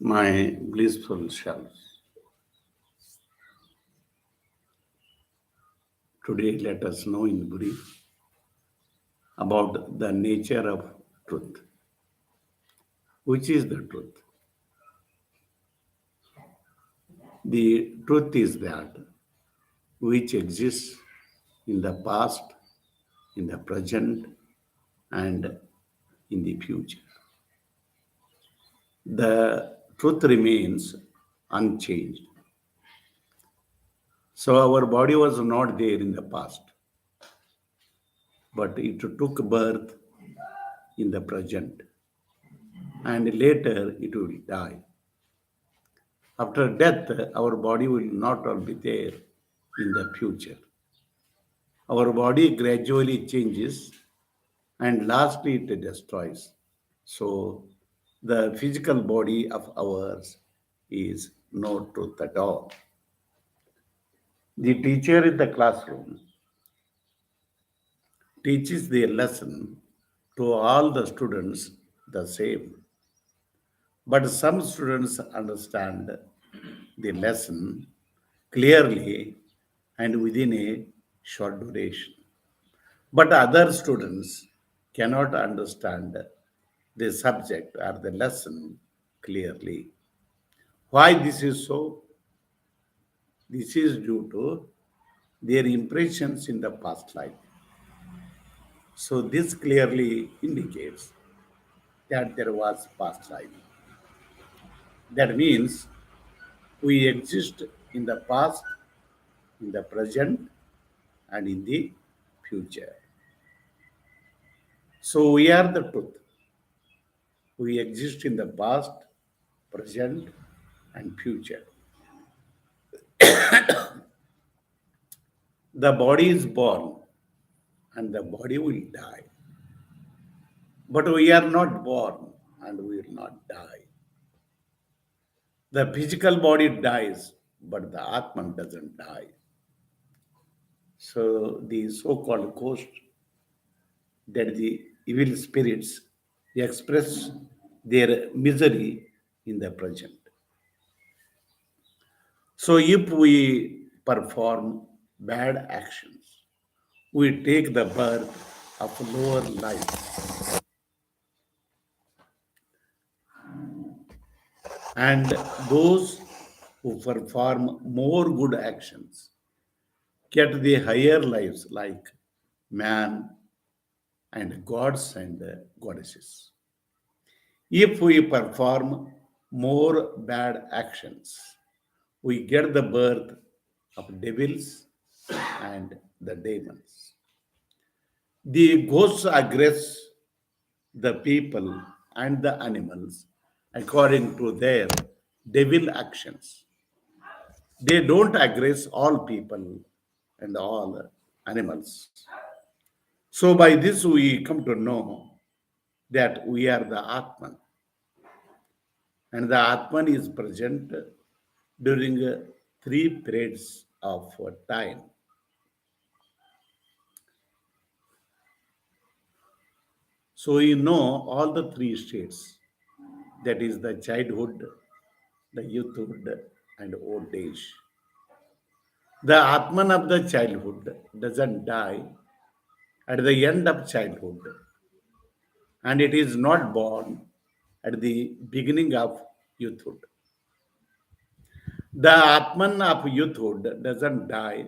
My blissful selves. Today, let us know in brief about the nature of truth. Which is the truth? The truth is that which exists in the past, in the present, and in the future. The truth remains unchanged. So, our body was not there in the past, but it took birth in the present, and later it will die. After death, our body will not all be there in the future. Our body gradually changes and lastly it destroys. So, the physical body of ours is no truth at all. The teacher in the classroom teaches the lesson to all the students the same. But some students understand the lesson clearly and within a short duration. But other students cannot understand the subject or the lesson clearly. Why this is so? This is due to their impressions in the past life. So this clearly indicates that there was past life. That means we exist in the past, in the present, and in the future. So we are the truth. We exist in the past, present, and future. The body is born and the body will die. But we are not born and we will not die. The physical body dies, but the Atman doesn't die. So the so-called ghost, that the evil spirits, they express their misery in the present. So if we perform bad actions, we take the birth of lower life. And those who perform more good actions get the higher lives like man and gods and goddesses. If we perform more bad actions, we get the birth of devils and the demons. The ghosts aggress the people and the animals according to their devil actions. They don't aggress all people and all animals. So by this we come to know that we are the Atman. And the Atman is present during three periods of time. So you know all the three states, that is the childhood, the youthhood, and old age. The Atman of the childhood doesn't die at the end of childhood, and it is not born at the beginning of youthhood. The Atman of youthhood doesn't die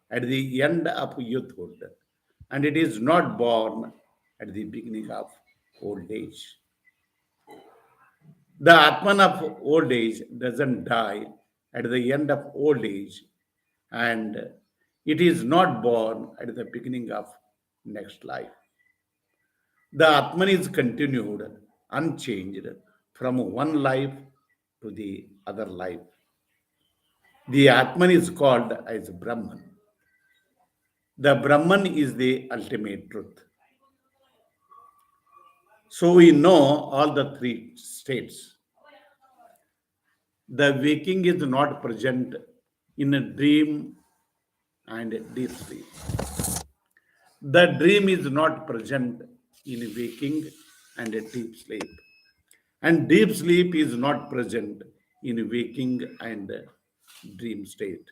at the end of youthhood, and it is not born at the beginning of old age. The Atman of old age doesn't die at the end of old age, and it is not born at the beginning of next life. The Atman is continued, unchanged from one life to the other life. The Atman is called as Brahman. The Brahman is the ultimate truth. So we know all the three states. The waking is not present in a dream and a deep sleep. The dream is not present in waking and a deep sleep. And deep sleep is not present in waking and dream state.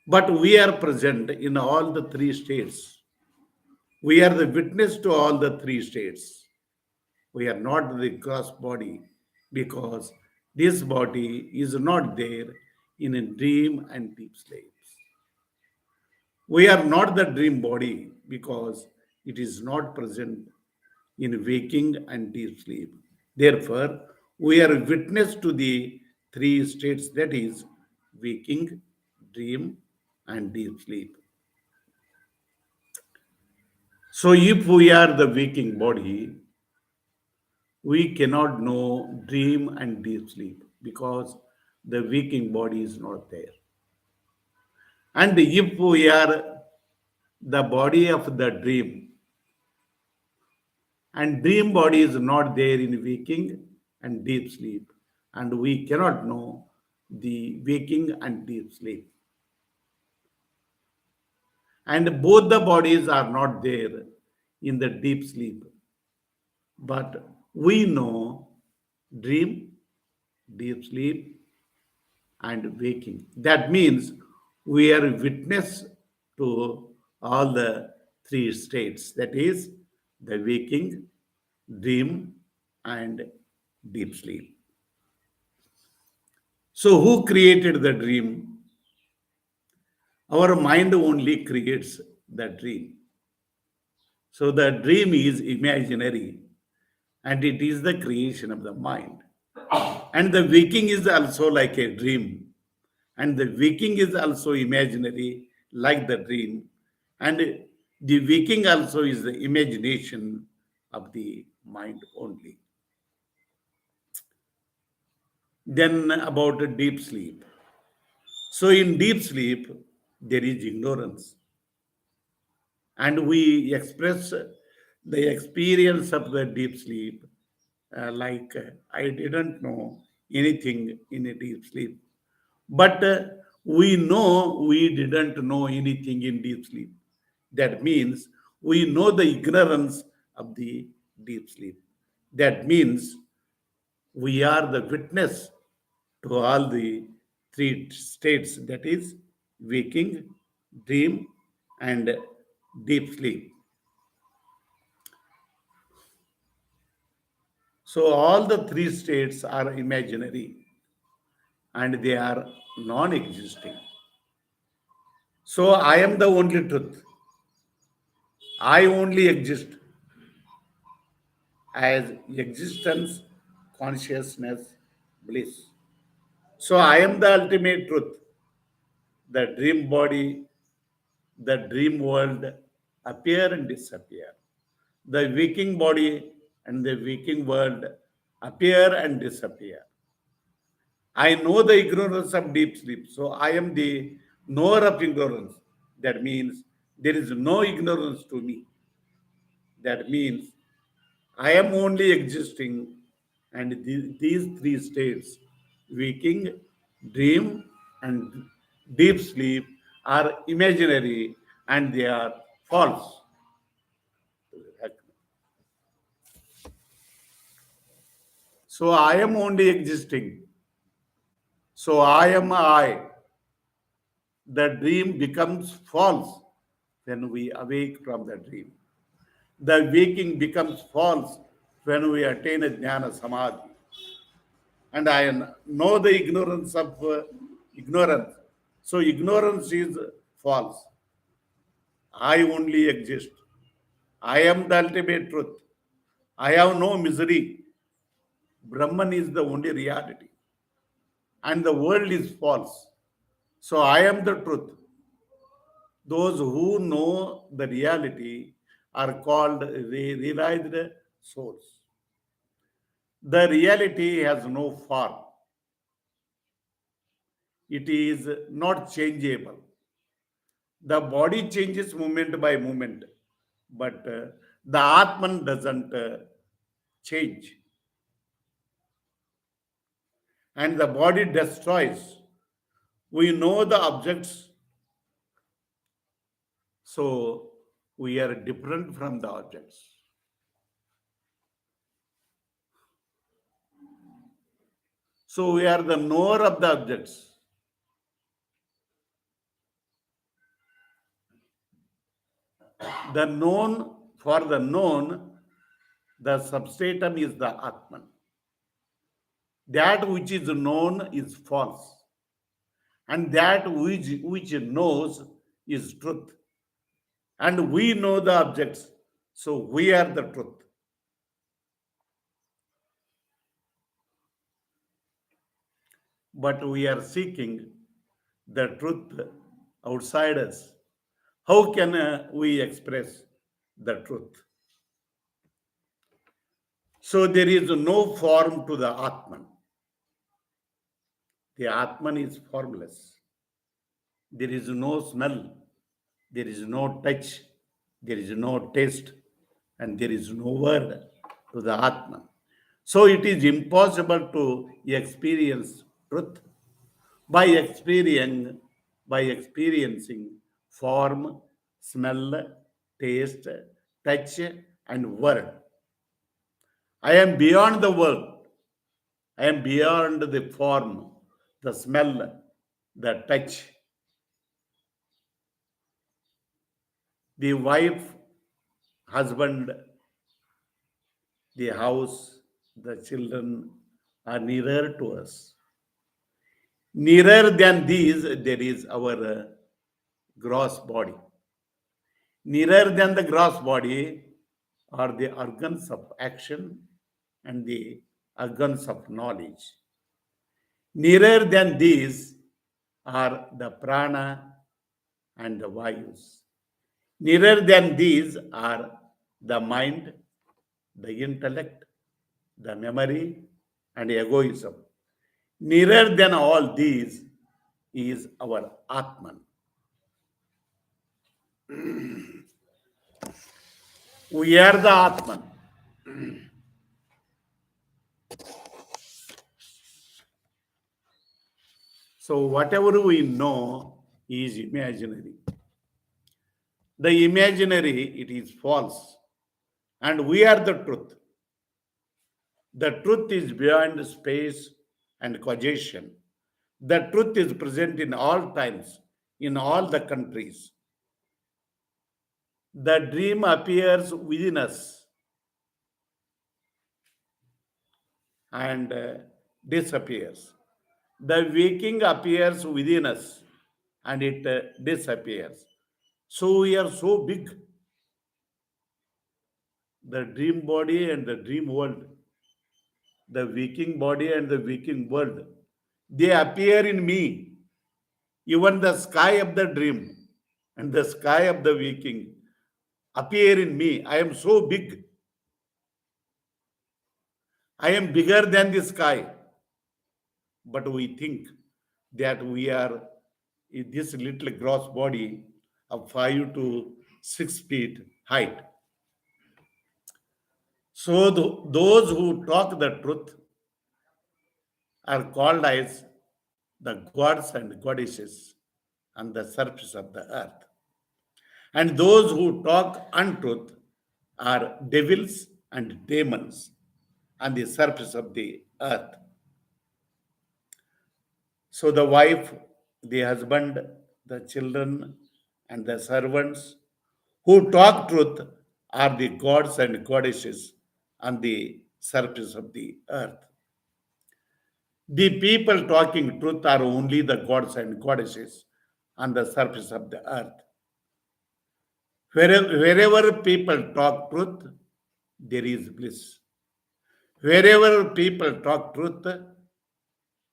But we are present in all the three states. We are the witness to all the three states. We are not the gross body because this body is not there in a dream and deep sleeps. We are not the dream body because it is not present in waking and deep sleep. Therefore, we are witness to the three states, that is, waking, dream, and deep sleep. So, if we are the waking body, we cannot know dream and deep sleep because the waking body is not there. And if we are the body of the dream, and dream body is not there in waking and deep sleep, and we cannot know the waking and deep sleep, and both the bodies are not there in the deep sleep, but we know dream, deep sleep, and waking. That means we are witness to all the three states, that is, the waking, dream, and deep sleep. So, who created the dream? Our mind only creates the dream. So, the dream is imaginary and it is the creation of the mind. And the waking is also like a dream. And the waking is also imaginary, like the dream. And the waking also is the imagination of the mind only. Then, about deep sleep. So, in deep sleep, there is ignorance, and we express the experience of the deep sleep like I didn't know anything in a deep sleep. But we know we didn't know anything in deep sleep. That means we know the ignorance of the deep sleep. That means we are the witness to all the three states, that is, waking, dream, and deep sleep. So, all the three states are imaginary and they are non existing. So, I am the only truth. I only exist as existence, consciousness, bliss. So, I am the ultimate truth. The dream body, the dream world appear and disappear. The waking body and the waking world appear and disappear. I know the ignorance of deep sleep. So I am the knower of ignorance. That means there is no ignorance to me. That means I am only existing, and these three states, waking, dream, and deep sleep, are imaginary and they are false. So I am only existing. So I am I. The dream becomes false when we awake from the dream. The waking becomes false when we attain a jnana samadhi. And I know the ignorance of ignorance. So ignorance is false. I only exist. I am the ultimate truth. I have no misery. Brahman is the only reality. And the world is false. So I am the truth. Those who know the reality are called realized souls. The reality has no form, it is not changeable. The body changes moment by moment, but the Atman doesn't change. And the body destroys. We know the objects, so we are different from the objects. So we are the knower of the objects. The known, for the known, the substratum is the Atman. That which is known is false. And that which knows is truth. And we know the objects. So we are the truth. But we are seeking the truth outside us. How can we express the truth? So there is no form to the Atman. The Atman is formless. There is no smell. There is no touch. There is no taste. And there is no word to the Atman. So it is impossible to experience truth by experiencing form, smell, taste, touch, and word. I am beyond the world. I am beyond the form, the smell, the touch. The wife, husband, the house, the children are nearer to us. Nearer than these, there is our gross body. Nearer than the gross body are the organs of action and the organs of knowledge. Nearer than these are the prana and the vayus. Nearer than these are the mind, the intellect, the memory, and egoism. Nearer than all these is our Atman. We are the Atman. So whatever we know is imaginary. The imaginary, it is false. And we are the truth. The truth is beyond space and causation. The truth is present in all times, in all the countries. The dream appears within us and disappears. The waking appears within us and it disappears. So we are so big. The dream body and the dream world, the waking body and the waking world, they appear in me. Even the sky of the dream and the sky of the waking appear in me. I am so big. I am bigger than the sky. But we think that we are in this little gross body of 5 to 6 feet height. So those who talk the truth are called as the gods and goddesses on the surface of the earth. And those who talk untruth are devils and demons on the surface of the earth. So the wife, the husband, the children, and the servants who talk truth are the gods and goddesses on the surface of the earth. The people talking truth are only the gods and goddesses on the surface of the earth. Wherever people talk truth, there is bliss. Wherever people talk truth,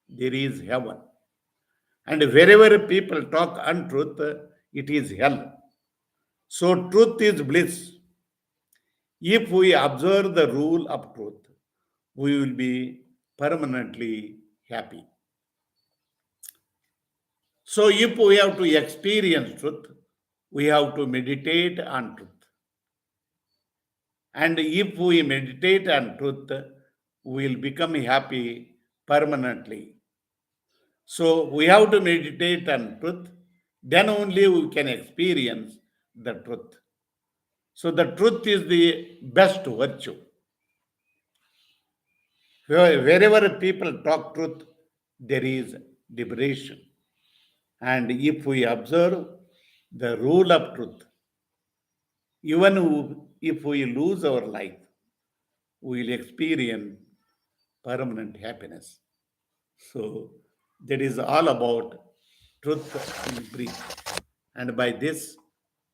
there is heaven. And wherever people talk untruth, it is hell. So truth is bliss. If we observe the rule of truth, we will be permanently happy. So if we have to experience truth, we have to meditate on truth. And if we meditate on truth, we will become happy permanently. So we have to meditate on truth, then only we can experience the truth. So the truth is the best virtue. Wherever people talk truth, there is liberation. And if we observe the rule of truth, even if we lose our life, we will experience permanent happiness. So that is all about truth in brief. And by this,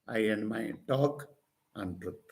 I end my talk on truth.